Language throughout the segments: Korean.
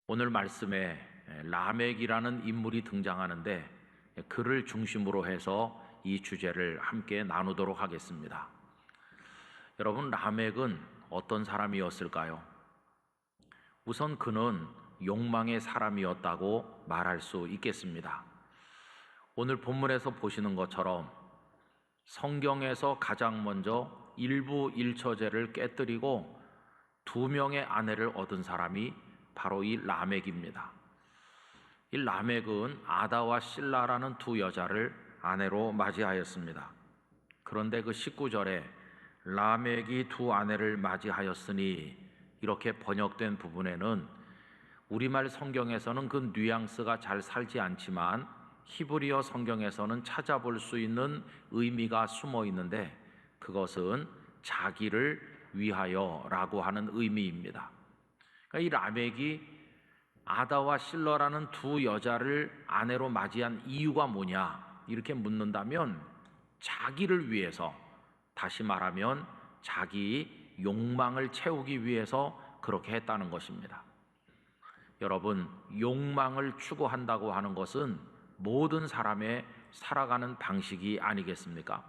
오늘 말씀에 라멕이라는 인물이 등장하는데 그를 중심으로 해서 이 주제를 함께 나누도록 하겠습니다. 여러분, 라멕은 어떤 사람이었을까요? 우선 그는 욕망의 사람이었다고 말할 수 있겠습니다. 오늘 본문에서 보시는 것처럼 성경에서 가장 먼저 일부 일처제를 깨뜨리고 2명의 아내를 얻은 사람이 바로 이 라멕입니다. 이 라멕은 아다와 실라라는 2 여자를 아내로 맞이하였습니다. 그런데 그 19절에 라멕이 2 아내를 맞이하였으니 이렇게 번역된 부분에는 우리말 성경에서는 그 뉘앙스가 잘 살지 않지만 히브리어 성경에서는 찾아볼 수 있는 의미가 숨어 있는데 그것은 자기를 위하여라고 하는 의미입니다. 그러니까 이 라멕이 아다와 실러라는 2 여자를 아내로 맞이한 이유가 뭐냐 이렇게 묻는다면 자기를 위해서, 다시 말하면 자기 욕망을 채우기 위해서 그렇게 했다는 것입니다. 여러분, 욕망을 추구한다고 하는 것은 모든 사람의 살아가는 방식이 아니겠습니까?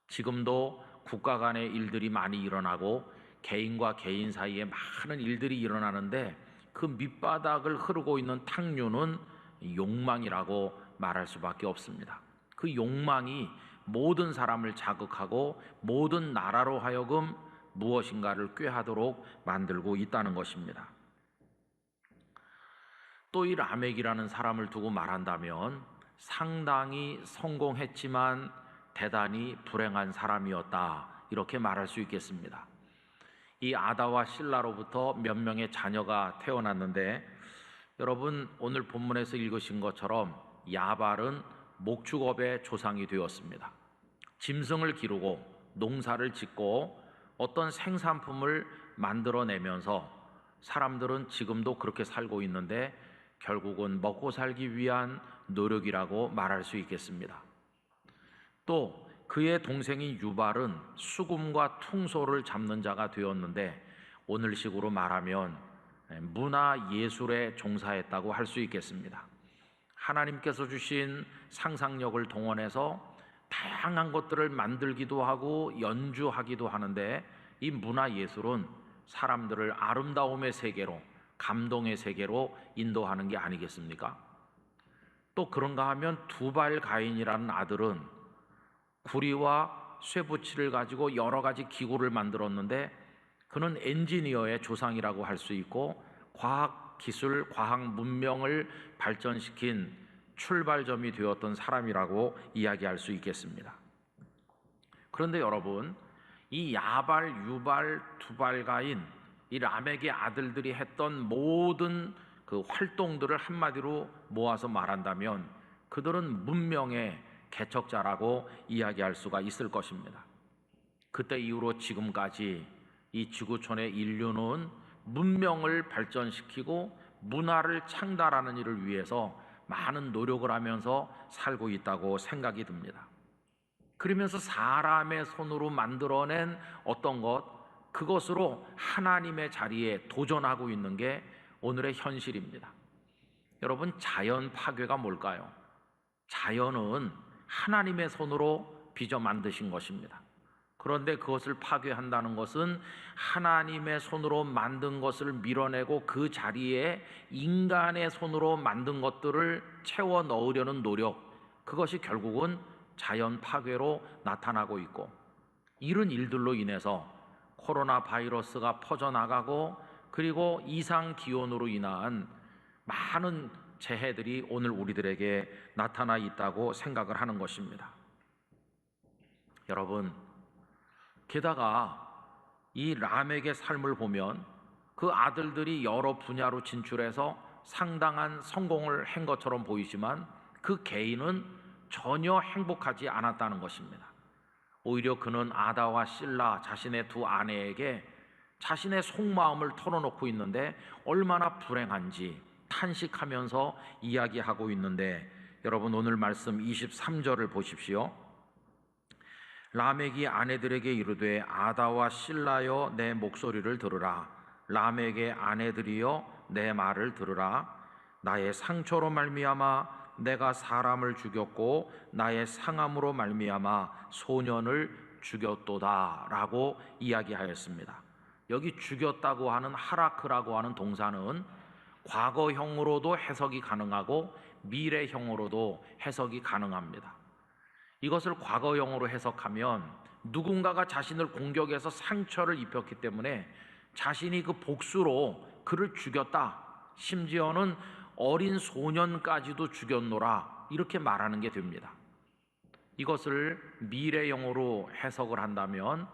지금도 국가 간의 일들이 많이 일어나고 개인과 개인 사이에 많은 일들이 일어나는데 그 밑바닥을 흐르고 있는 탕류는 욕망이라고 말할 수밖에 없습니다. 그 욕망이 모든 사람을 자극하고 모든 나라로 하여금 무엇인가를 꾀하도록 만들고 있다는 것입니다. 또 이 라멕이라는 사람을 두고 말한다면 상당히 성공했지만 대단히 불행한 사람이었다, 이렇게 말할 수 있겠습니다. 이 아다와 실라로부터 몇 명의 자녀가 태어났는데 여러분, 오늘 본문에서 읽으신 것처럼 야발은 목축업의 조상이 되었습니다. 짐승을 기르고 농사를 짓고 어떤 생산품을 만들어내면서 사람들은 지금도 그렇게 살고 있는데 결국은 먹고 살기 위한 노력이라고 말할 수 있겠습니다. 또 그의 동생인 유발은 수금과 퉁소를 잡는 자가 되었는데 오늘식으로 말하면 문화예술에 종사했다고 할 수 있겠습니다. 하나님께서 주신 상상력을 동원해서 다양한 것들을 만들기도 하고 연주하기도 하는데 이 문화예술은 사람들을 아름다움의 세계로, 감동의 세계로 인도하는 게 아니겠습니까? 또 그런가 하면 두발 가인이라는 아들은 구리와 쇠붙이를 가지고 여러 가지 기구를 만들었는데 그는 엔지니어의 조상이라고 할 수 있고 과학 기술, 과학 문명을 발전시킨 출발점이 되었던 사람이라고 이야기할 수 있겠습니다. 그런데 여러분, 이 야발, 유발, 두발 가인, 이 라멕의 아들들이 했던 모든 그 활동들을 한마디로 모아서 말한다면 그들은 문명의 개척자라고 이야기할 수가 있을 것입니다. 그때 이후로 지금까지 이 지구촌의 인류는 문명을 발전시키고 문화를 창달하는 일을 위해서 많은 노력을 하면서 살고 있다고 생각이 듭니다. 그러면서 사람의 손으로 만들어낸 어떤 것, 그것으로 하나님의 자리에 도전하고 있는 게 오늘의 현실입니다. 여러분, 자연 파괴가 뭘까요? 자연은 하나님의 손으로 빚어 만드신 것입니다. 그런데 그것을 파괴한다는 것은 하나님의 손으로 만든 것을 밀어내고 그 자리에 인간의 손으로 만든 것들을 채워 넣으려는 노력, 그것이 결국은 자연 파괴로 나타나고 있고, 이런 일들로 인해서 코로나 바이러스가 퍼져나가고 그리고 이상 기온으로 인한 많은 재해들이 오늘 우리들에게 나타나 있다고 생각을 하는 것입니다. 여러분, 게다가 이 라멕의 삶을 보면 그 아들들이 여러 분야로 진출해서 상당한 성공을 한 것처럼 보이지만 그 개인은 전혀 행복하지 않았다는 것입니다. 오히려 그는 아다와 실라, 자신의 2 아내에게 자신의 속마음을 털어놓고 있는데 얼마나 불행한지 탄식하면서 이야기하고 있는데 여러분, 오늘 말씀 23절을 보십시오. 라멕이 아내들에게 이르되 아다와 실라여 내 목소리를 들으라. 라멕의 아내들이여 내 말을 들으라. 나의 상처로 말미암아 내가 사람을 죽였고 나의 상함으로 말미암아 소년을 죽였도다라고 이야기하였습니다. 여기 죽였다고 하는 하라크라고 하는 동사는 과거형으로도 해석이 가능하고 미래형으로도 해석이 가능합니다. 이것을 과거형으로 해석하면 누군가가 자신을 공격해서 상처를 입혔기 때문에 자신이 그 복수로 그를 죽였다, 심지어는 어린 소년까지도 죽였노라, 이렇게 말하는 게 됩니다. 이것을 미래형으로 해석을 한다면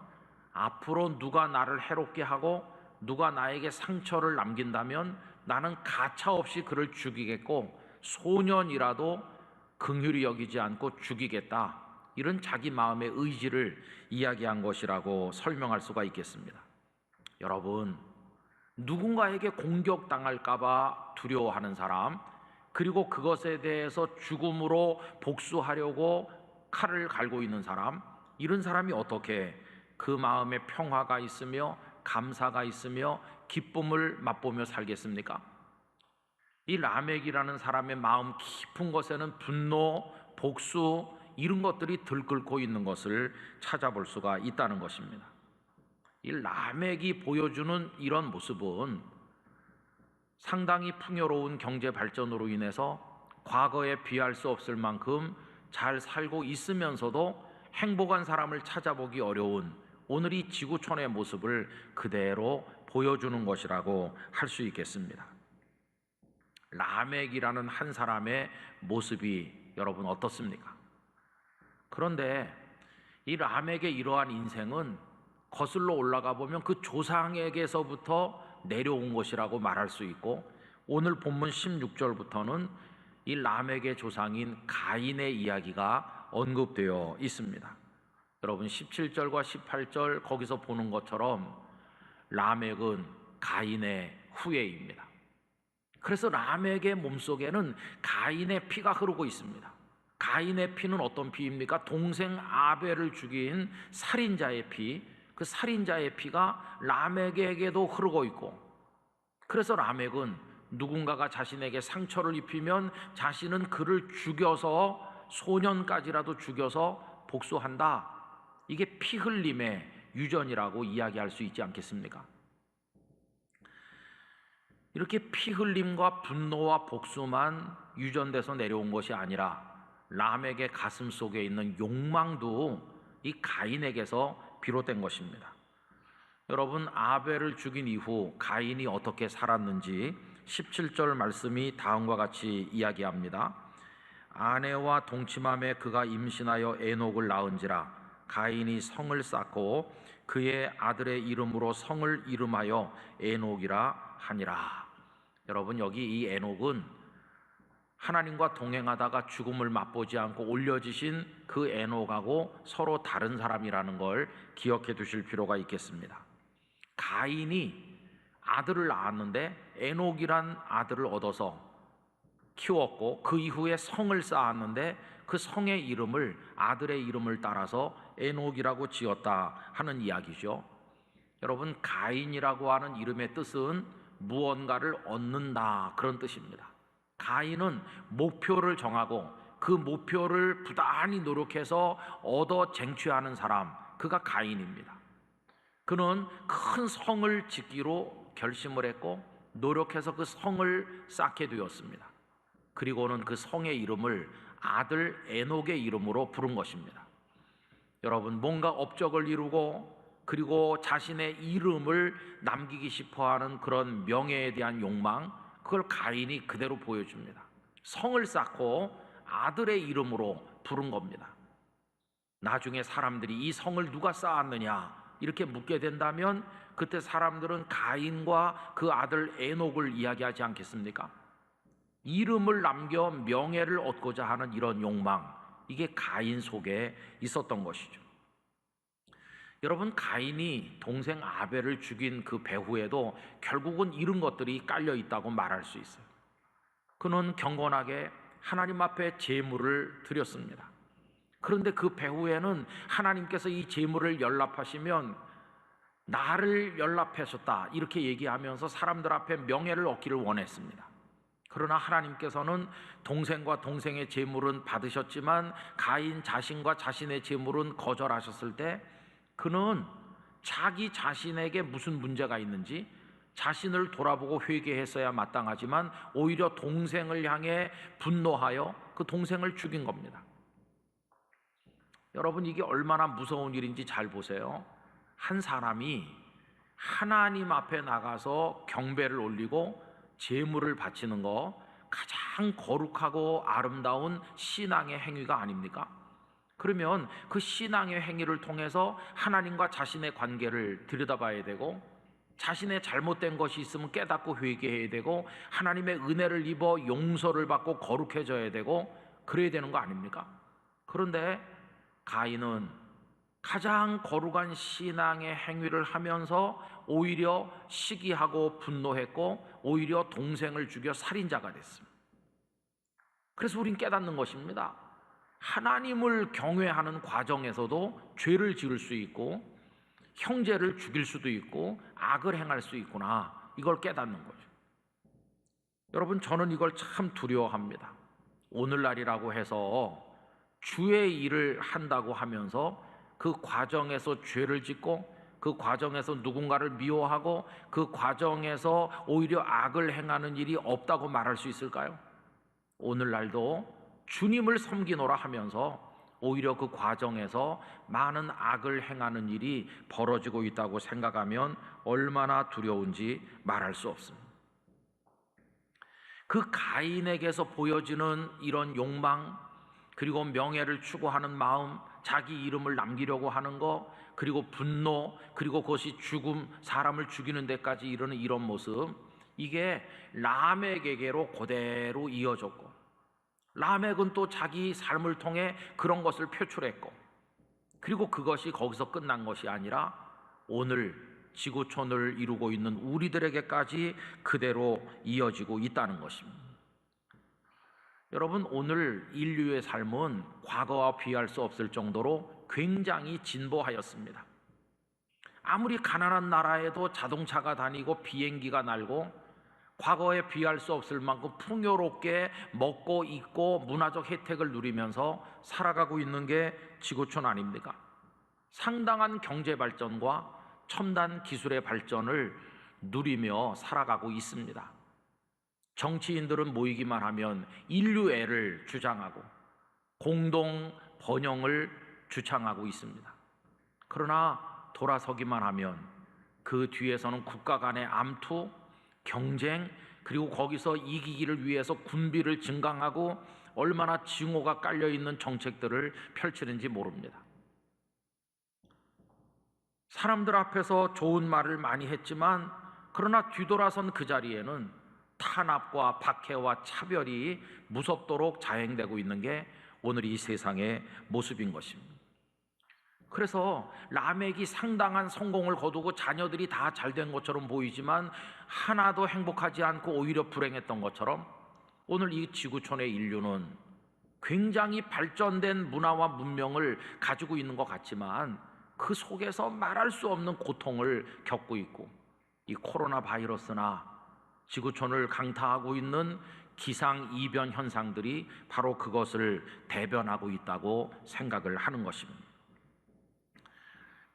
앞으로 누가 나를 해롭게 하고 누가 나에게 상처를 남긴다면 나는 가차없이 그를 죽이겠고 소년이라도 긍휼히 여기지 않고 죽이겠다, 이런 자기 마음의 의지를 이야기한 것이라고 설명할 수가 있겠습니다. 여러분, 누군가에게 공격당할까봐 두려워하는 사람, 그리고 그것에 대해서 죽음으로 복수하려고 칼을 갈고 있는 사람, 이런 사람이 어떻게 그 마음에 평화가 있으며 감사가 있으며 기쁨을 맛보며 살겠습니까? 이 라멕이라는 사람의 마음 깊은 곳에는 분노, 복수, 이런 것들이 들끓고 있는 것을 찾아볼 수가 있다는 것입니다. 이 라멕이 보여주는 이런 모습은 상당히 풍요로운 경제 발전으로 인해서 과거에 비할 수 없을 만큼 잘 살고 있으면서도 행복한 사람을 찾아보기 어려운 오늘 이 지구촌의 모습을 그대로 보여주는 것이라고 할 수 있겠습니다. 라멕이라는 한 사람의 모습이 여러분 어떻습니까? 그런데 이 라멕의 이러한 인생은 거슬러 올라가 보면 그 조상에게서부터 내려온 것이라고 말할 수 있고, 오늘 본문 16절부터는 이 라멕의 조상인 가인의 이야기가 언급되어 있습니다. 여러분 17절과 18절 거기서 보는 것처럼 라멕은 가인의 후예입니다. 그래서 라멕의 몸속에는 가인의 피가 흐르고 있습니다. 가인의 피는 어떤 피입니까? 동생 아벨을 죽인 살인자의 피, 그 살인자의 피가 라멕에게도 흐르고 있고, 그래서 라멕은 누군가가 자신에게 상처를 입히면 자신은 그를 죽여서 소년까지라도 죽여서 복수한다, 이게 피 흘림의 유전이라고 이야기할 수 있지 않겠습니까? 이렇게 피 흘림과 분노와 복수만 유전돼서 내려온 것이 아니라 라멕의 가슴 속에 있는 욕망도 이 가인에게서 비롯된 것입니다. 여러분, 아벨을 죽인 이후 가인이 어떻게 살았는지 17절 말씀이 다음과 같이 이야기합니다. 아내와 동침함에 그가 임신하여 에녹을 낳은지라 가인이 성을 쌓고 그의 아들의 이름으로 성을 이름하여 에녹이라 하니라. 여러분, 여기 이 에녹은 하나님과 동행하다가 죽음을 맛보지 않고 올려지신 그 에녹하고 서로 다른 사람이라는 걸 기억해 두실 필요가 있겠습니다. 가인이 아들을 낳았는데 에녹이란 아들을 얻어서 키웠고 그 이후에 성을 쌓았는데 그 성의 이름을 아들의 이름을 따라서 에녹이라고 지었다 하는 이야기죠. 여러분, 가인이라고 하는 이름의 뜻은 무언가를 얻는다, 그런 뜻입니다. 가인은 목표를 정하고 그 목표를 부단히 노력해서 얻어 쟁취하는 사람, 그가 가인입니다. 그는 큰 성을 짓기로 결심을 했고 노력해서 그 성을 쌓게 되었습니다. 그리고는 그 성의 이름을 아들 에녹의 이름으로 부른 것입니다. 여러분, 뭔가 업적을 이루고 그리고 자신의 이름을 남기기 싶어하는 그런 명예에 대한 욕망, 그걸 가인이 그대로 보여줍니다. 성을 쌓고 아들의 이름으로 부른 겁니다. 나중에 사람들이 이 성을 누가 쌓았느냐 이렇게 묻게 된다면 그때 사람들은 가인과 그 아들 에녹을 이야기하지 않겠습니까? 이름을 남겨 명예를 얻고자 하는 이런 욕망, 이게 가인 속에 있었던 것이죠. 여러분, 가인이 동생 아벨을 죽인 그 배후에도 결국은 이런 것들이 깔려 있다고 말할 수 있어요. 그는 경건하게 하나님 앞에 제물을 드렸습니다. 그런데 그 배후에는 하나님께서 이 제물을 연락하시면 나를 연락하셨다 이렇게 얘기하면서 사람들 앞에 명예를 얻기를 원했습니다. 그러나 하나님께서는 동생과 동생의 재물은 받으셨지만 가인 자신과 자신의 재물은 거절하셨을 때 그는 자기 자신에게 무슨 문제가 있는지 자신을 돌아보고 회개했어야 마땅하지만 오히려 동생을 향해 분노하여 그 동생을 죽인 겁니다. 여러분, 이게 얼마나 무서운 일인지 잘 보세요. 한 사람이 하나님 앞에 나가서 경배를 올리고 제물을 바치는 거 가장 거룩하고 아름다운 신앙의 행위가 아닙니까? 그러면 그 신앙의 행위를 통해서 하나님과 자신의 관계를 들여다봐야 되고 자신의 잘못된 것이 있으면 깨닫고 회개해야 되고 하나님의 은혜를 입어 용서를 받고 거룩해져야 되고 그래야 되는 거 아닙니까? 그런데 가인은 가장 거룩한 신앙의 행위를 하면서 오히려 시기하고 분노했고 오히려 동생을 죽여 살인자가 됐습니다. 그래서 우린 깨닫는 것입니다. 하나님을 경외하는 과정에서도 죄를 지을 수 있고 형제를 죽일 수도 있고 악을 행할 수 있구나, 이걸 깨닫는 거죠. 여러분, 저는 이걸 참 두려워합니다. 오늘날이라고 해서 주의 일을 한다고 하면서 그 과정에서 죄를 짓고 그 과정에서 누군가를 미워하고 그 과정에서 오히려 악을 행하는 일이 없다고 말할 수 있을까요? 오늘날도 주님을 섬기노라 하면서 오히려 그 과정에서 많은 악을 행하는 일이 벌어지고 있다고 생각하면 얼마나 두려운지 말할 수 없습니다. 그 가인에게서 보여지는 이런 욕망, 그리고 명예를 추구하는 마음, 자기 이름을 남기려고 하는 거, 그리고 분노, 그리고 그것이 죽음, 사람을 죽이는 데까지 이르는 이런 모습, 이게 라멕에게로 그대로 이어졌고 라멕은 또 자기 삶을 통해 그런 것을 표출했고 그리고 그것이 거기서 끝난 것이 아니라 오늘 지구촌을 이루고 있는 우리들에게까지 그대로 이어지고 있다는 것입니다. 여러분, 오늘 인류의 삶은 과거와 비할 수 없을 정도로 굉장히 진보하였습니다. 아무리 가난한 나라에도 자동차가 다니고 비행기가 날고 과거에 비할 수 없을 만큼 풍요롭게 먹고 입고 문화적 혜택을 누리면서 살아가고 있는 게 지구촌 아닙니까? 상당한 경제 발전과 첨단 기술의 발전을 누리며 살아가고 있습니다. 정치인들은 모이기만 하면 인류애를 주장하고 공동 번영을 주창하고 있습니다. 그러나 돌아서기만 하면 그 뒤에서는 국가 간의 암투, 경쟁, 그리고 거기서 이기기를 위해서 군비를 증강하고 얼마나 징호가 깔려있는 정책들을 펼치는지 모릅니다. 사람들 앞에서 좋은 말을 많이 했지만 그러나 뒤돌아선 그 자리에는 탄압과 박해와 차별이 무섭도록 자행되고 있는 게 오늘 이 세상의 모습인 것입니다. 그래서 라멕이 상당한 성공을 거두고 자녀들이 다 잘된 것처럼 보이지만 하나도 행복하지 않고 오히려 불행했던 것처럼 오늘 이 지구촌의 인류는 굉장히 발전된 문화와 문명을 가지고 있는 것 같지만 그 속에서 말할 수 없는 고통을 겪고 있고 이 코로나 바이러스나 지구촌을 강타하고 있는 기상이변 현상들이 바로 그것을 대변하고 있다고 생각을 하는 것입니다.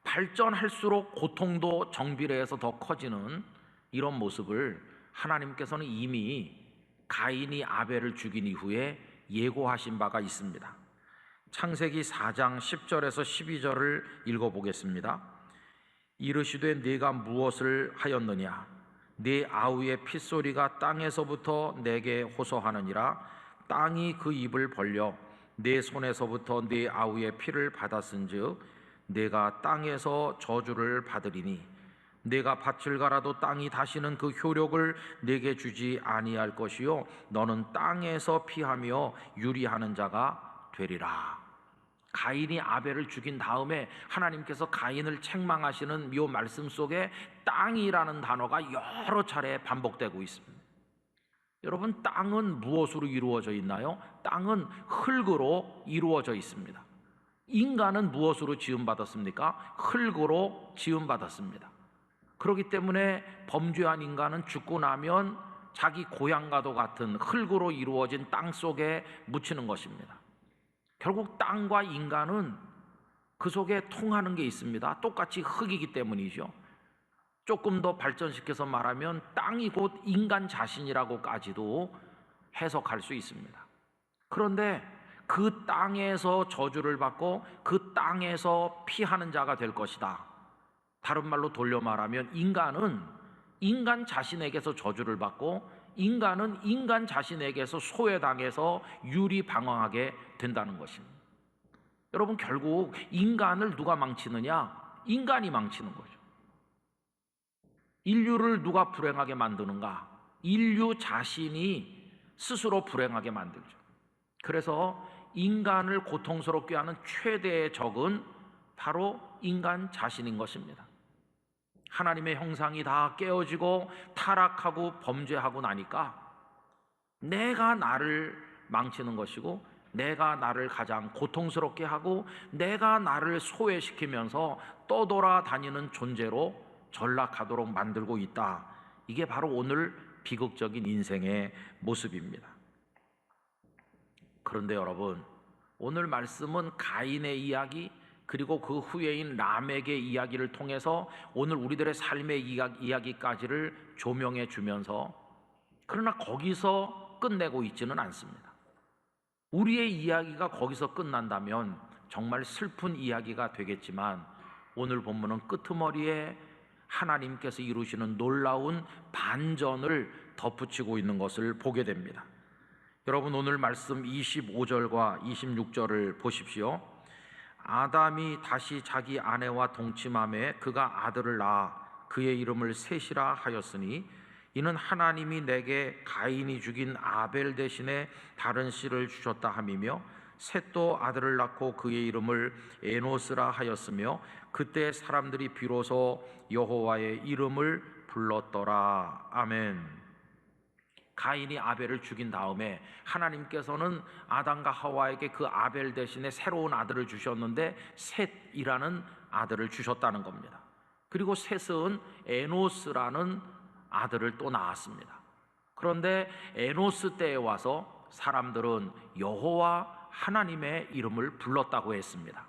발전할수록 고통도 정비례해서 더 커지는 이런 모습을 하나님께서는 이미 가인이 아벨을 죽인 이후에 예고하신 바가 있습니다. 창세기 4장 10절에서 12절을 읽어보겠습니다. 이르시되 네가 무엇을 하였느냐? 네 아우의 핏소리가 땅에서부터 내게 호소하느니라. 땅이 그 입을 벌려 네 손에서부터 네 아우의 피를 받았은즉 내가 땅에서 저주를 받으리니 내가 밭을 갈아도 땅이 다시는 그 효력을 내게 주지 아니할 것이요 너는 땅에서 피하며 유리하는 자가 되리라. 가인이 아벨을 죽인 다음에 하나님께서 가인을 책망하시는 이 말씀 속에 땅이라는 단어가 여러 차례 반복되고 있습니다. 여러분, 땅은 무엇으로 이루어져 있나요? 땅은 흙으로 이루어져 있습니다. 인간은 무엇으로 지음받았습니까? 흙으로 지음받았습니다. 그렇기 때문에 범죄한 인간은 죽고 나면 자기 고향과도 같은 흙으로 이루어진 땅 속에 묻히는 것입니다. 결국 땅과 인간은 그 속에 통하는 게 있습니다. 똑같이 흙이기 때문이죠. 조금 더 발전시켜서 말하면 땅이 곧 인간 자신이라고까지도 해석할 수 있습니다. 그런데 그 땅에서 저주를 받고 그 땅에서 피하는 자가 될 것이다. 다른 말로 돌려 말하면 인간은 인간 자신에게서 저주를 받고 인간은 인간 자신에게서 소외당해서 유리방황하게 된다는 것입니다. 여러분, 결국 인간을 누가 망치느냐? 인간이 망치는 거죠. 인류를 누가 불행하게 만드는가? 인류 자신이 스스로 불행하게 만들죠. 그래서 인간을 고통스럽게 하는 최대의 적은 바로 인간 자신인 것입니다. 하나님의 형상이 다 깨어지고 타락하고 범죄하고 나니까 내가 나를 망치는 것이고, 내가 나를 가장 고통스럽게 하고 내가 나를 소외시키면서 떠돌아다니는 존재로 전락하도록 만들고 있다. 이게 바로 오늘 비극적인 인생의 모습입니다. 그런데 여러분, 오늘 말씀은 가인의 이야기, 그리고 그 후예인 라멕의 이야기를 통해서 오늘 우리들의 삶의 이야기까지를 조명해 주면서, 그러나 거기서 끝내고 있지는 않습니다. 우리의 이야기가 거기서 끝난다면 정말 슬픈 이야기가 되겠지만, 오늘 본문은 끄트머리에 하나님께서 이루시는 놀라운 반전을 덧붙이고 있는 것을 보게 됩니다. 여러분, 오늘 말씀 25절과 26절을 보십시오. 아담이 다시 자기 아내와 동침하매 그가 아들을 낳아 그의 이름을 셋이라 하였으니 이는 하나님이 내게 가인이 죽인 아벨 대신에 다른 씨를 주셨다 함이며, 셋도 아들을 낳고 그의 이름을 에노스라 하였으며 그때 사람들이 비로소 여호와의 이름을 불렀더라. 아멘. 가인이 아벨을 죽인 다음에 하나님께서는 아담과 하와에게 그 아벨 대신에 새로운 아들을 주셨는데 셋이라는 아들을 주셨다는 겁니다. 그리고 셋은 에노스라는 아들을 또 낳았습니다. 그런데 에노스 때에 와서 사람들은 여호와 하나님의 이름을 불렀다고 했습니다.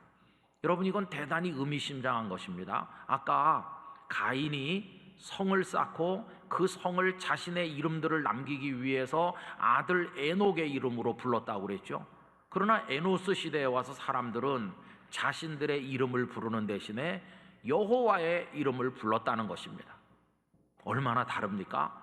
여러분, 이건 대단히 의미심장한 것입니다. 아까 가인이 성을 쌓고 그 성을 자신의 이름들을 남기기 위해서 아들 에녹의 이름으로 불렀다고 그랬죠. 그러나 에노스 시대에 와서 사람들은 자신들의 이름을 부르는 대신에 여호와의 이름을 불렀다는 것입니다. 얼마나 다릅니까?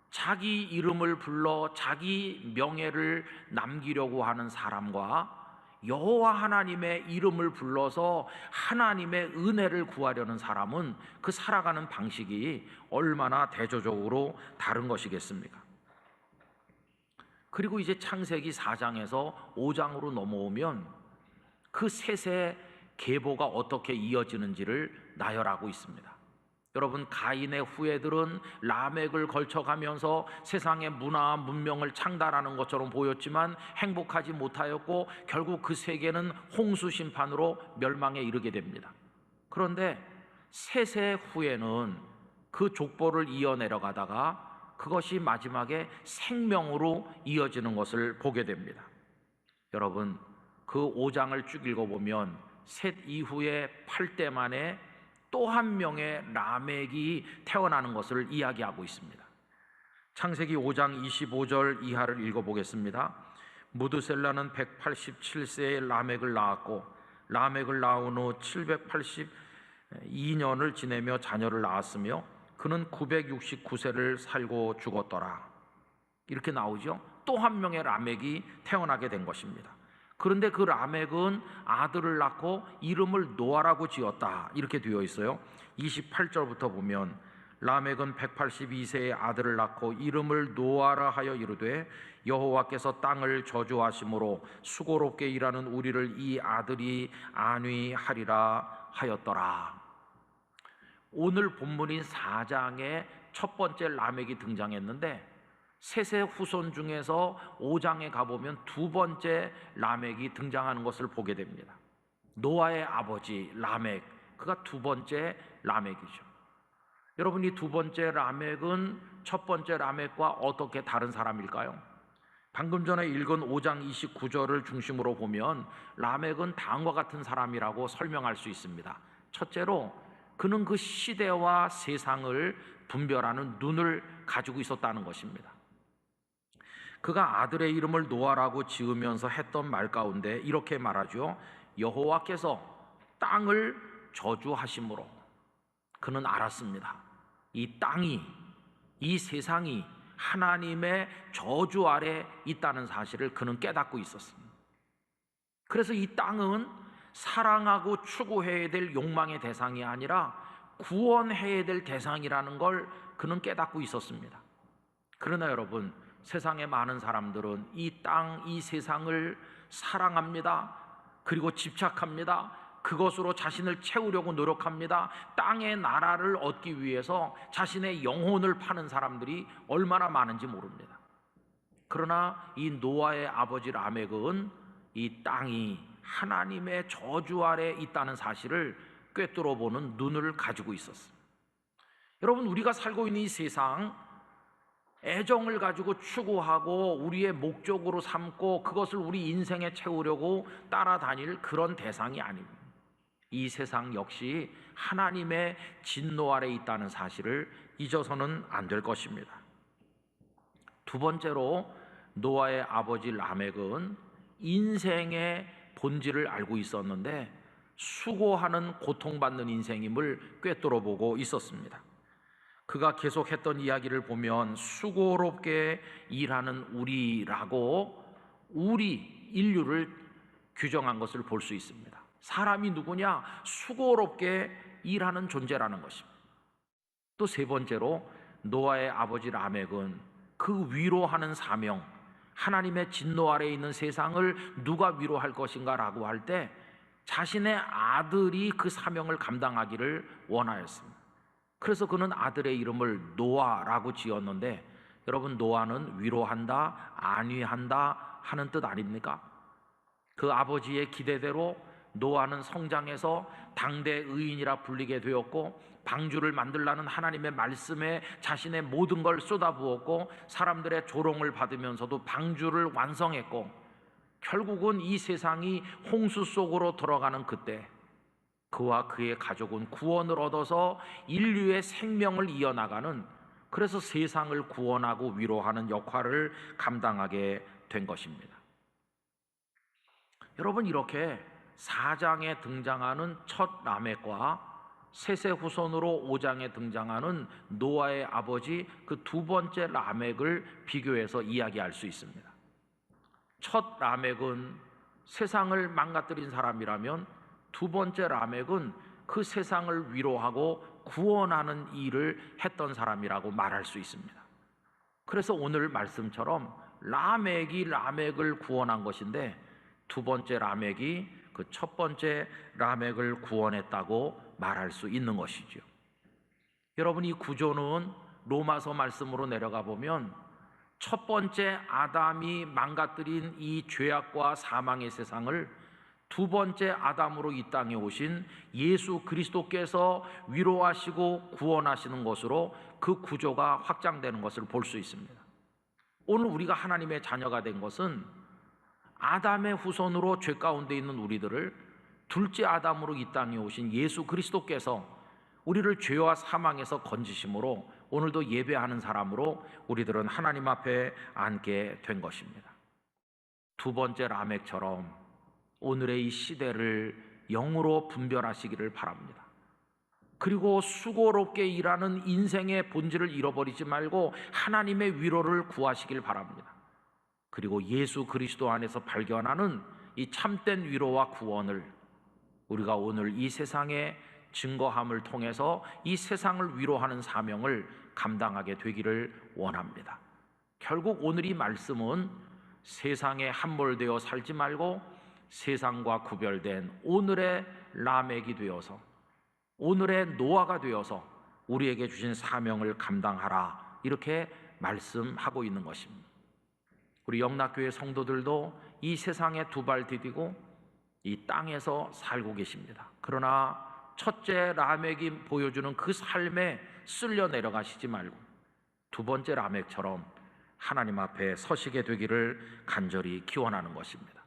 자기 이름을 불러 자기 명예를 남기려고 하는 사람과 여호와 하나님의 이름을 불러서 하나님의 은혜를 구하려는 사람은 그 살아가는 방식이 얼마나 대조적으로 다른 것이겠습니까? 그리고 이제 창세기 4장에서 5장으로 넘어오면 그 셋의 계보가 어떻게 이어지는지를 나열하고 있습니다. 여러분, 가인의 후예들은 라멕을 걸쳐가면서 세상의 문화와 문명을 창달하는 것처럼 보였지만 행복하지 못하였고 결국 그 세계는 홍수 심판으로 멸망에 이르게 됩니다. 그런데 셋의 후예는 그 족보를 이어내려가다가 그것이 마지막에 생명으로 이어지는 것을 보게 됩니다. 여러분, 그 5장을 쭉 읽어보면 셋 이후에 8대 만에 또 한 명의 라멕이 태어나는 것을 이야기하고 있습니다. 창세기 5장 25절 이하를 읽어보겠습니다. 무드셀라는 187세에 라멕을 낳았고 라멕을 낳은 후 782년을 지내며 자녀를 낳았으며 그는 969세를 살고 죽었더라. 이렇게 나오죠. 또 한 명의 라멕이 태어나게 된 것입니다. 그런데 그 라멕은 아들을 낳고 이름을 노아라고 지었다, 이렇게 되어 있어요. 28절부터 보면 라멕은 182세의 아들을 낳고 이름을 노아라 하여 이르되 여호와께서 땅을 저주하심으로 수고롭게 일하는 우리를 이 아들이 안위하리라 하였더라. 오늘 본문인 4장에 첫 번째 라멕이 등장했는데 셋의 후손 중에서 5장에 가보면 두 번째 라멕이 등장하는 것을 보게 됩니다. 노아의 아버지 라멕, 그가 두 번째 라멕이죠. 여러분, 이 두 번째 라멕은 첫 번째 라멕과 어떻게 다른 사람일까요? 방금 전에 읽은 5장 29절을 중심으로 보면 라멕은 다음과 같은 사람이라고 설명할 수 있습니다. 첫째로, 그는 그 시대와 세상을 분별하는 눈을 가지고 있었다는 것입니다. 그가 아들의 이름을 노아라고 지으면서 했던 말 가운데 이렇게 말하죠. 여호와께서 땅을 저주하심으로 그는 알았습니다. 이 땅이, 이 세상이 하나님의 저주 아래 있다는 사실을 그는 깨닫고 있었습니다. 그래서 이 땅은 사랑하고 추구해야 될 욕망의 대상이 아니라 구원해야 될 대상이라는 걸 그는 깨닫고 있었습니다. 그러나 여러분, 세상의 많은 사람들은 이 땅, 이 세상을 사랑합니다. 그리고 집착합니다. 그것으로 자신을 채우려고 노력합니다. 땅의 나라를 얻기 위해서 자신의 영혼을 파는 사람들이 얼마나 많은지 모릅니다. 그러나 이 노아의 아버지 라멕은 이 땅이 하나님의 저주 아래 있다는 사실을 꿰뚫어 보는 눈을 가지고 있었습니다. 여러분, 우리가 살고 있는 이 세상, 애정을 가지고 추구하고 우리의 목적으로 삼고 그것을 우리 인생에 채우려고 따라다닐 그런 대상이 아닙니다. 이 세상 역시 하나님의 진노 아래 있다는 사실을 잊어서는 안 될 것입니다. 두 번째로, 노아의 아버지 라멕은 인생의 본질을 알고 있었는데 수고하는 고통받는 인생임을 꿰뚫어 보고 있었습니다. 그가 계속했던 이야기를 보면 수고롭게 일하는 우리라고 우리 인류를 규정한 것을 볼 수 있습니다. 사람이 누구냐? 수고롭게 일하는 존재라는 것입니다. 또 세 번째로, 노아의 아버지 라멕은 그 위로하는 사명, 하나님의 진노 아래에 있는 세상을 누가 위로할 것인가 라고 할 때 자신의 아들이 그 사명을 감당하기를 원하였습니다. 그래서 그는 아들의 이름을 노아라고 지었는데, 여러분, 노아는 위로한다, 안위한다 하는 뜻 아닙니까? 그 아버지의 기대대로 노아는 성장해서 당대 의인이라 불리게 되었고, 방주를 만들라는 하나님의 말씀에 자신의 모든 걸 쏟아부었고, 사람들의 조롱을 받으면서도 방주를 완성했고, 결국은 이 세상이 홍수 속으로 들어가는 그때 그와 그의 가족은 구원을 얻어서 인류의 생명을 이어나가는, 그래서 세상을 구원하고 위로하는 역할을 감당하게 된 것입니다. 여러분, 이렇게 4장에 등장하는 첫 라멕과 셋의 후손으로 5장에 등장하는 노아의 아버지 그 두 번째 라멕을 비교해서 이야기할 수 있습니다. 첫 라멕은 세상을 망가뜨린 사람이라면 두 번째 라멕은 그 세상을 위로하고 구원하는 일을 했던 사람이라고 말할 수 있습니다. 그래서 오늘 말씀처럼 라멕이 라멕을 구원한 것인데 두 번째 라멕이 그 첫 번째 라멕을 구원했다고 말할 수 있는 것이죠. 여러분, 이 구조는 로마서 말씀으로 내려가 보면 첫 번째 아담이 망가뜨린 이 죄악과 사망의 세상을 두 번째 아담으로 이 땅에 오신 예수 그리스도께서 위로하시고 구원하시는 것으로 그 구조가 확장되는 것을 볼 수 있습니다. 오늘 우리가 하나님의 자녀가 된 것은 아담의 후손으로 죄 가운데 있는 우리들을 둘째 아담으로 이 땅에 오신 예수 그리스도께서 우리를 죄와 사망에서 건지심으로 오늘도 예배하는 사람으로 우리들은 하나님 앞에 앉게 된 것입니다. 두 번째 라멕처럼 오늘의 이 시대를 영으로 분별하시기를 바랍니다. 그리고 수고롭게 일하는 인생의 본질을 잃어버리지 말고 하나님의 위로를 구하시길 바랍니다. 그리고 예수 그리스도 안에서 발견하는 이 참된 위로와 구원을 우리가 오늘 이 세상의 증거함을 통해서 이 세상을 위로하는 사명을 감당하게 되기를 원합니다. 결국 오늘 이 말씀은 세상에 함몰되어 살지 말고 세상과 구별된 오늘의 라멕이 되어서 오늘의 노아가 되어서 우리에게 주신 사명을 감당하라, 이렇게 말씀하고 있는 것입니다. 우리 영락교회 성도들도 이 세상에 두 발 디디고 이 땅에서 살고 계십니다. 그러나 첫째 라멕이 보여주는 그 삶의 쓸려 내려가시지 말고 두 번째 라멕처럼 하나님 앞에 서시게 되기를 간절히 기원하는 것입니다.